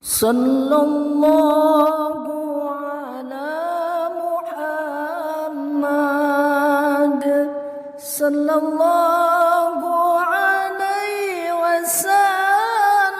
Sallallahu ala Muhammad sallallahu alaihi wasallam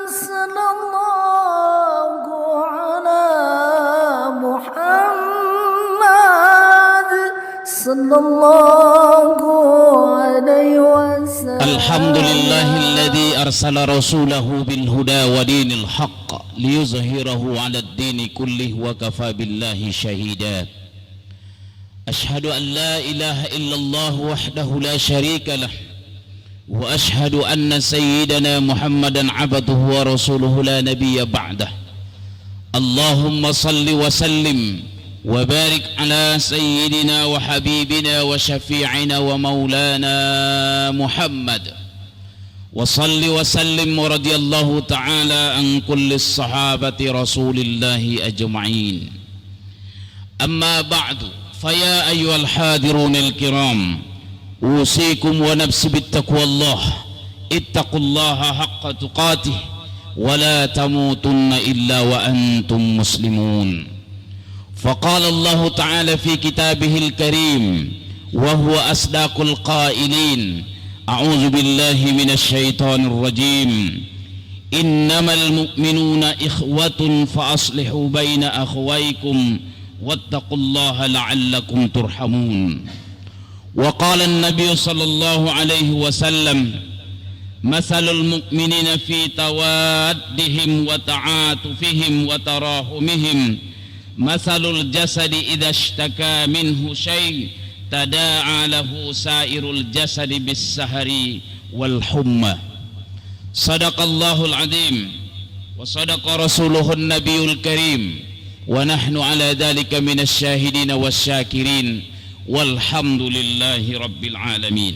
sallallahu ala Muhammad sallallahu alaihi wasallam. Alhamdulillahilladzi arsala rasulahu bil huda wa dinil haqq liyuzhirahu 'alad dini kullih wa kafa billahi shahida. Ashhadu an la ilaha illallah wahdahu la syarika lah wa ashhadu anna sayyidana Muhammadan 'abduhu wa rasuluhu la nabiyya ba'dah. Allahumma salli wa sallim wa barik ala sayyidina wa habibina wa syafi'ina wa maulana Muhammad wa salli wa sallim wa radiyallahu ta'ala an kulli sahabati rasulillahi ajma'in. Amma ba'du, faya ayyuhal hadirunil kiram, usikum wa nafsi bittaqwallah, ittaqullaha haqqa tuqatih wa la tamutunna illa wa antum muslimun. فقال الله تعالى في كتابه الكريم وهو أصدق القائلين: أعوذ بالله من الشيطان الرجيم، إنما المؤمنون إخوة فأصلحوا بين أخويكم واتقوا الله لعلكم ترحمون. وقال النبي صلى الله عليه وسلم: مثل المؤمنين في توادهم وتعاطفهم وتراحمهم مثل الجسد إذا اشتكى منه شيء تداعى له سائر الجسد بالسهر والحمى. صدق الله العظيم وصدق رسوله النبي الكريم ونحن على ذلك من الشاهدين والشاكرين والحمد لله رب العالمين.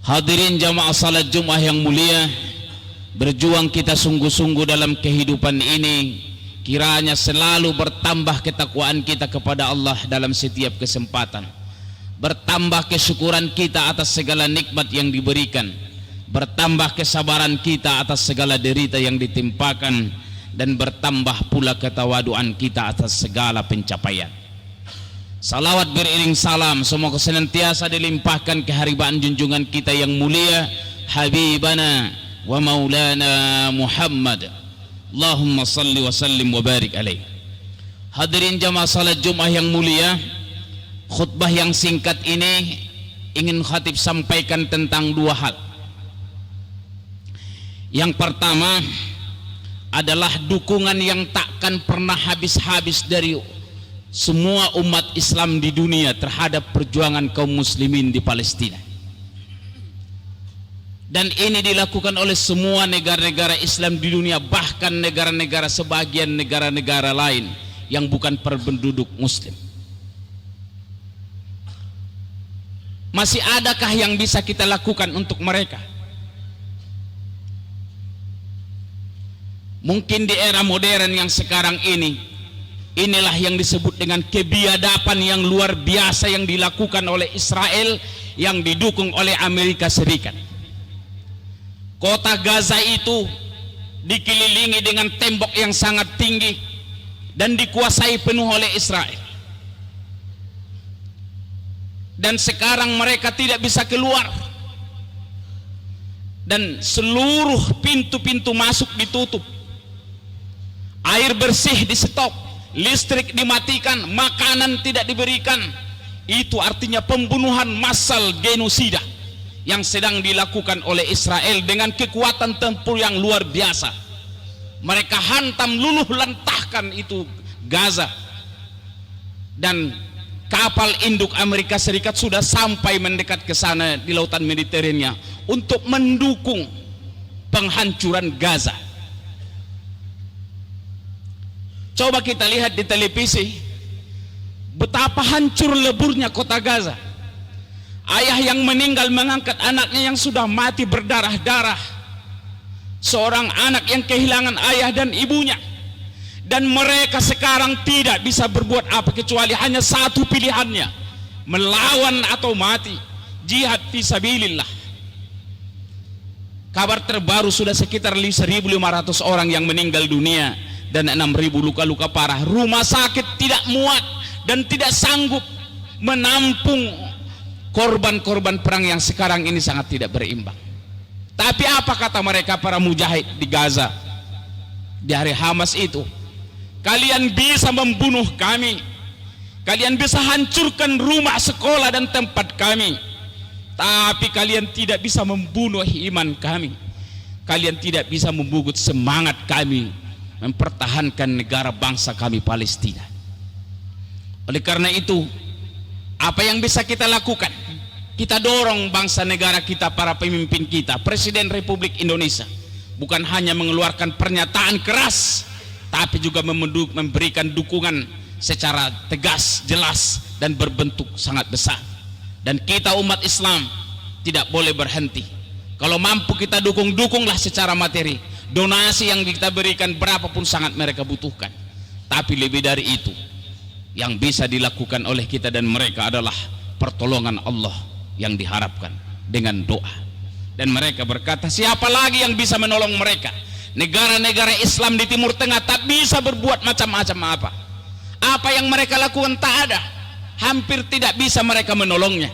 Hadirin jamaah salat Jumat yang mulia, berjuang kita sungguh-sungguh dalam kehidupan ini, kiranya selalu bertambah ketakwaan kita kepada Allah dalam setiap kesempatan, bertambah kesyukuran kita atas segala nikmat yang diberikan, bertambah kesabaran kita atas segala derita yang ditimpakan, dan bertambah pula ketawaduan kita atas segala pencapaian. Salawat beriring salam semoga senantiasa dilimpahkan keharibaan junjungan kita yang mulia, Habibana wa Maulana Muhammad. Allahumma salli wa sallim wa barik alaih. Hadirin jamaah salat Jumat yang mulia, khutbah yang singkat ini ingin khatib sampaikan tentang dua hal. Yang pertama adalah dukungan yang takkan pernah habis-habis dari semua umat Islam di dunia terhadap perjuangan kaum muslimin di Palestina. Dan ini dilakukan oleh semua negara-negara Islam di dunia, bahkan negara-negara sebagian negara-negara lain yang bukan berpenduduk muslim. Masih adakah yang bisa kita lakukan untuk mereka? Mungkin di era modern yang sekarang ini, inilah yang disebut dengan kebiadaban yang luar biasa yang dilakukan oleh Israel yang didukung oleh Amerika Serikat. Kota Gaza itu dikelilingi dengan tembok yang sangat tinggi dan dikuasai penuh oleh Israel. Dan sekarang mereka tidak bisa keluar. Dan seluruh pintu-pintu masuk ditutup. Air bersih di stop, listrik dimatikan, makanan tidak diberikan. Itu artinya pembunuhan massal, genosida yang sedang dilakukan oleh Israel dengan kekuatan tempur yang luar biasa. Mereka hantam luluh lantahkan itu Gaza, dan kapal induk Amerika Serikat sudah sampai mendekat ke sana di lautan Mediterania untuk mendukung penghancuran Gaza. Coba kita lihat di televisi betapa hancur leburnya kota Gaza. Ayah yang meninggal mengangkat anaknya yang sudah mati berdarah-darah. Seorang anak yang kehilangan ayah dan ibunya. Dan mereka sekarang tidak bisa berbuat apa kecuali hanya satu pilihannya: melawan atau mati, jihad fisabilillah. Kabar terbaru sudah sekitar 1.500 orang yang meninggal dunia dan 6.000 luka-luka parah. Rumah sakit tidak muat dan tidak sanggup menampung korban-korban perang yang sekarang ini sangat tidak berimbang. Tapi apa kata mereka para mujahid di Gaza di hari Hamas itu? Kalian bisa membunuh kami, kalian bisa hancurkan rumah sekolah dan tempat kami, tapi kalian tidak bisa membunuh iman kami. Kalian tidak bisa membungkut semangat kami mempertahankan negara bangsa kami Palestina. Oleh karena itu, apa yang bisa kita lakukan? Kita dorong bangsa negara kita, para pemimpin kita, Presiden Republik Indonesia, bukan hanya mengeluarkan pernyataan keras, tapi juga memberikan dukungan secara tegas, jelas, dan berbentuk sangat besar. Dan kita umat Islam tidak boleh berhenti. Kalau mampu kita dukunglah secara materi. Donasi yang kita berikan berapapun sangat mereka butuhkan. Tapi lebih dari itu, yang bisa dilakukan oleh kita dan mereka adalah pertolongan Allah yang diharapkan dengan doa. Dan mereka berkata, siapa lagi yang bisa menolong mereka? Negara-negara Islam di Timur Tengah tak bisa berbuat macam-macam apa. Apa yang mereka lakukan tak ada. Hampir tidak bisa mereka menolongnya.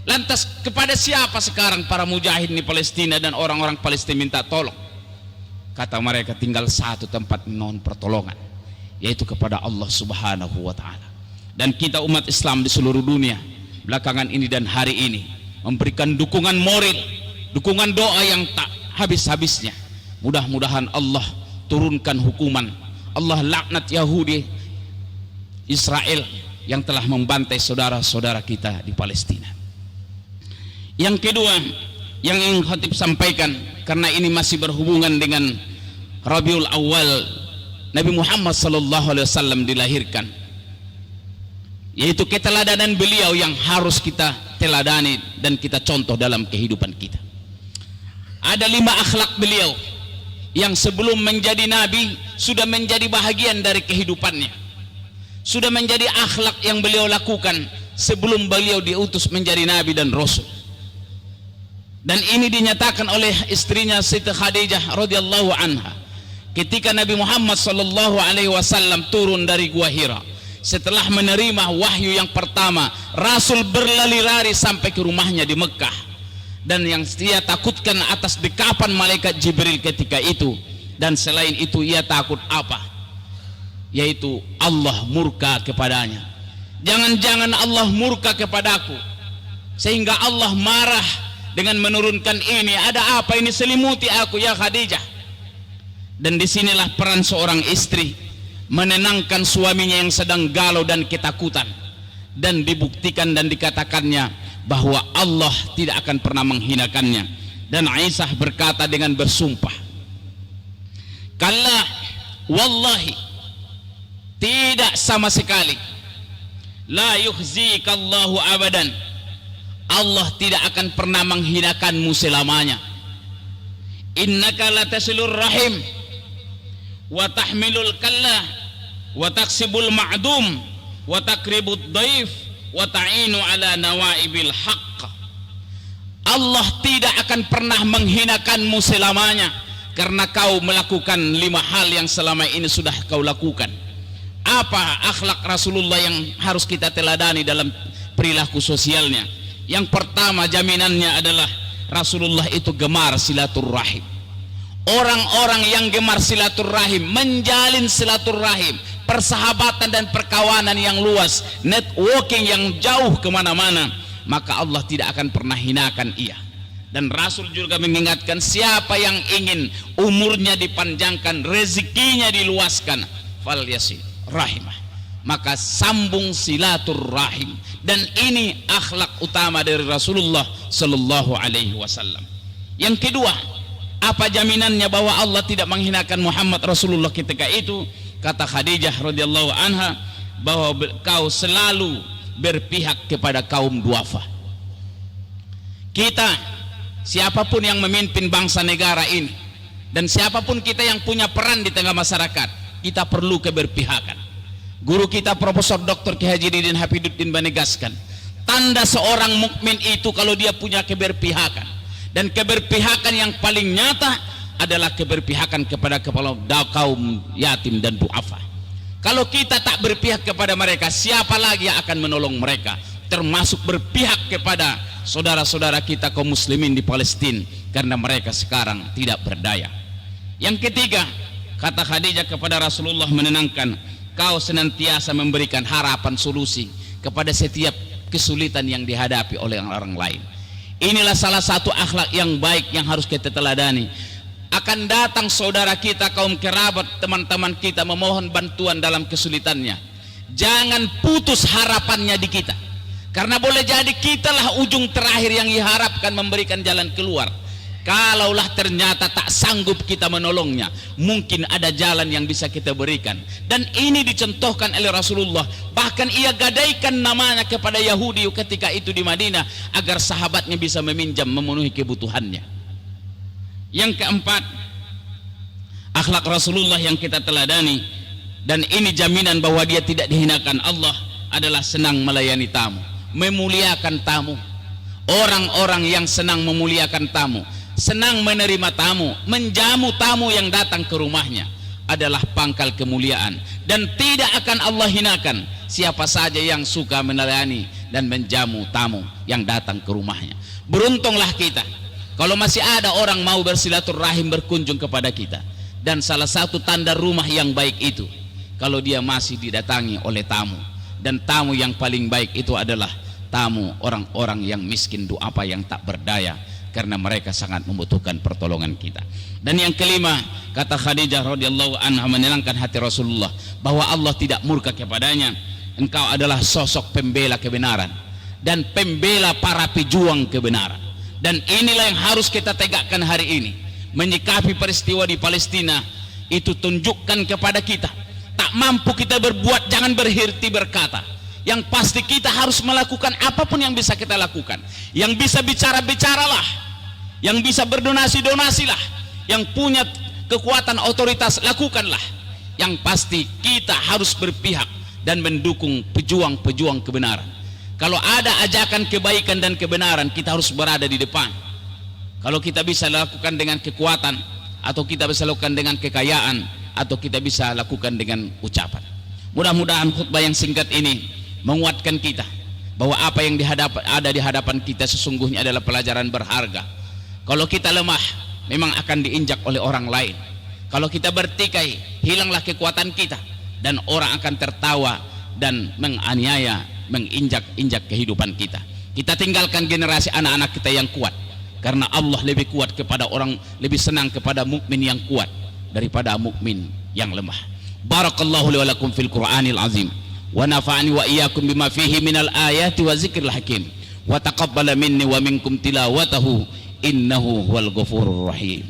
Lantas kepada siapa sekarang para mujahid di Palestina dan orang-orang Palestina minta tolong? Kata mereka, tinggal satu tempat mohon pertolongan, yaitu kepada Allah Subhanahu wa Ta'ala. Dan kita umat Islam di seluruh dunia belakangan ini dan hari ini memberikan dukungan moral, dukungan doa yang tak habis-habisnya. Mudah-mudahan Allah turunkan hukuman, Allah laknat Yahudi Israel yang telah membantai saudara-saudara kita di Palestina. Yang kedua yang ingin khatib sampaikan, karena ini masih berhubungan dengan Rabiul Awal Nabi Muhammad SAW dilahirkan, yaitu keteladanan beliau yang harus kita teladani dan kita contoh dalam kehidupan kita. Ada 5 akhlak beliau yang sebelum menjadi nabi sudah menjadi bahagian dari kehidupannya, sudah menjadi akhlak yang beliau lakukan sebelum beliau diutus menjadi nabi dan rasul. Dan ini dinyatakan oleh istrinya Siti Khadijah radhiyallahu anha ketika Nabi Muhammad SAW turun dari Gua Hira. Setelah menerima wahyu yang pertama, Rasul berlari-lari sampai ke rumahnya di Mekah. Dan yang dia takutkan atas dekapan malaikat Jibril ketika itu. Dan selain itu ia takut apa? Yaitu Allah murka kepadanya. Jangan-jangan Allah murka kepadaku sehingga Allah marah dengan menurunkan ini. Ada apa ini selimuti aku ya Khadijah? Dan disinilah peran seorang istri menenangkan suaminya yang sedang galau dan ketakutan, dan dibuktikan dan dikatakannya bahwa Allah tidak akan pernah menghinakannya. Dan Aisyah berkata dengan bersumpah, kalla wallahi, tidak sama sekali, la yukhzikallahu abadan, Allah tidak akan pernah menghinakanmu selamanya. Innaka latasilur rahim wa tahmilul kalla wa taksibul ma'dum wa takribud dhaif wa ta'inu ala nawaibil haqq. Allah tidak akan pernah menghinakanmu selamanya karena kau melakukan 5 hal yang selama ini sudah kau lakukan. Apa akhlak Rasulullah yang harus kita teladani dalam perilaku sosialnya? Yang pertama, jaminannya adalah Rasulullah itu gemar silaturrahim. Orang-orang yang gemar silaturrahim, menjalin silaturrahim, persahabatan dan perkawanan yang luas, networking yang jauh kemana-mana, maka Allah tidak akan pernah hinakan ia. Dan Rasul juga mengingatkan, siapa yang ingin umurnya dipanjangkan, rezekinya diluaskan, fal yasil rahimah, maka sambung silaturrahim. Dan ini akhlak utama dari Rasulullah Sallallahu Alaihi Wasallam. Yang kedua, apa jaminannya bahwa Allah tidak menghinakan Muhammad Rasulullah ketika itu? Kata Khadijah radhiyallahu anha bahwa kau selalu berpihak kepada kaum duafa. Kita, siapapun yang memimpin bangsa negara ini, dan siapapun kita yang punya peran di tengah masyarakat, kita perlu keberpihakan. Guru kita Profesor Dr. Ki Haji Didin Hafiduddin menegaskan, tanda seorang mukmin itu kalau dia punya keberpihakan, Dan keberpihakan yang paling nyata adalah keberpihakan kepada kepala kaum yatim dan duafa. Kalau kita tak berpihak kepada mereka, siapa lagi yang akan menolong mereka? Termasuk berpihak kepada saudara-saudara kita kaum muslimin di Palestina, karena mereka sekarang tidak berdaya. Yang ketiga, kata Khadijah kepada Rasulullah menenangkan, kau senantiasa memberikan harapan solusi kepada setiap kesulitan yang dihadapi oleh orang lain. Inilah salah satu akhlak yang baik yang harus kita teladani. Akan datang saudara kita, kaum kerabat, teman-teman kita memohon bantuan dalam kesulitannya, jangan putus harapannya di kita, karena boleh jadi kitalah ujung terakhir yang diharapkan memberikan jalan keluar. Kalaulah ternyata tak sanggup kita menolongnya, mungkin ada jalan yang bisa kita berikan. Dan ini dicontohkan oleh Rasulullah. Bahkan ia gadaikan namanya kepada Yahudi ketika itu di Madinah, agar sahabatnya bisa meminjam memenuhi kebutuhannya. Yang keempat, akhlak Rasulullah yang kita teladani, dan ini jaminan bahwa dia tidak dihinakan Allah, adalah senang melayani tamu, memuliakan tamu. Orang-orang yang senang memuliakan tamu, senang menerima tamu, menjamu tamu yang datang ke rumahnya, adalah pangkal kemuliaan. Dan tidak akan Allah hinakan siapa saja yang suka melayani dan menjamu tamu yang datang ke rumahnya. Beruntunglah kita kalau masih ada orang mau bersilaturahim, berkunjung kepada kita. Dan salah satu tanda rumah yang baik itu, kalau dia masih didatangi oleh tamu. Dan tamu yang paling baik itu adalah tamu orang-orang yang miskin, duafa, yang tak berdaya, karena mereka sangat membutuhkan pertolongan kita. Dan yang kelima, kata Khadijah radhiyallahu anha menenangkan hati Rasulullah, bahwa Allah tidak murka kepadanya. Engkau adalah sosok pembela kebenaran dan pembela para pejuang kebenaran. Dan inilah yang harus kita tegakkan hari ini. Menyikapi peristiwa di Palestina itu tunjukkan kepada kita, tak mampu kita berbuat, jangan berhenti berkata. Yang pasti kita harus melakukan apapun yang bisa kita lakukan. Yang bisa bicara, bicaralah. Yang bisa berdonasi, donasilah. Yang punya kekuatan otoritas, lakukanlah. Yang pasti kita harus berpihak dan mendukung pejuang-pejuang kebenaran. Kalau ada ajakan kebaikan dan kebenaran, kita harus berada di depan. Kalau kita bisa lakukan dengan kekuatan, atau kita bisa lakukan dengan kekayaan, atau kita bisa lakukan dengan ucapan. Mudah-mudahan khutbah yang singkat ini menguatkan kita bahwa apa yang ada di hadapan kita sesungguhnya adalah pelajaran berharga. Kalau kita lemah, memang akan diinjak oleh orang lain. Kalau kita bertikai, hilanglah kekuatan kita, dan orang akan tertawa dan menganiaya, menginjak-injak kehidupan kita. Kita tinggalkan generasi anak-anak kita yang kuat, karena Allah lebih kuat kepada orang, lebih senang kepada mukmin yang kuat daripada mukmin yang lemah. Barakallahu li wa lakum fil Qur'anil azim, wa nafa'ani wa iyyakum bima fihi minal ayati wa zikril hakim, wa taqabbala minni wa minkum tilawatahu innahu huwal ghafurur rahim.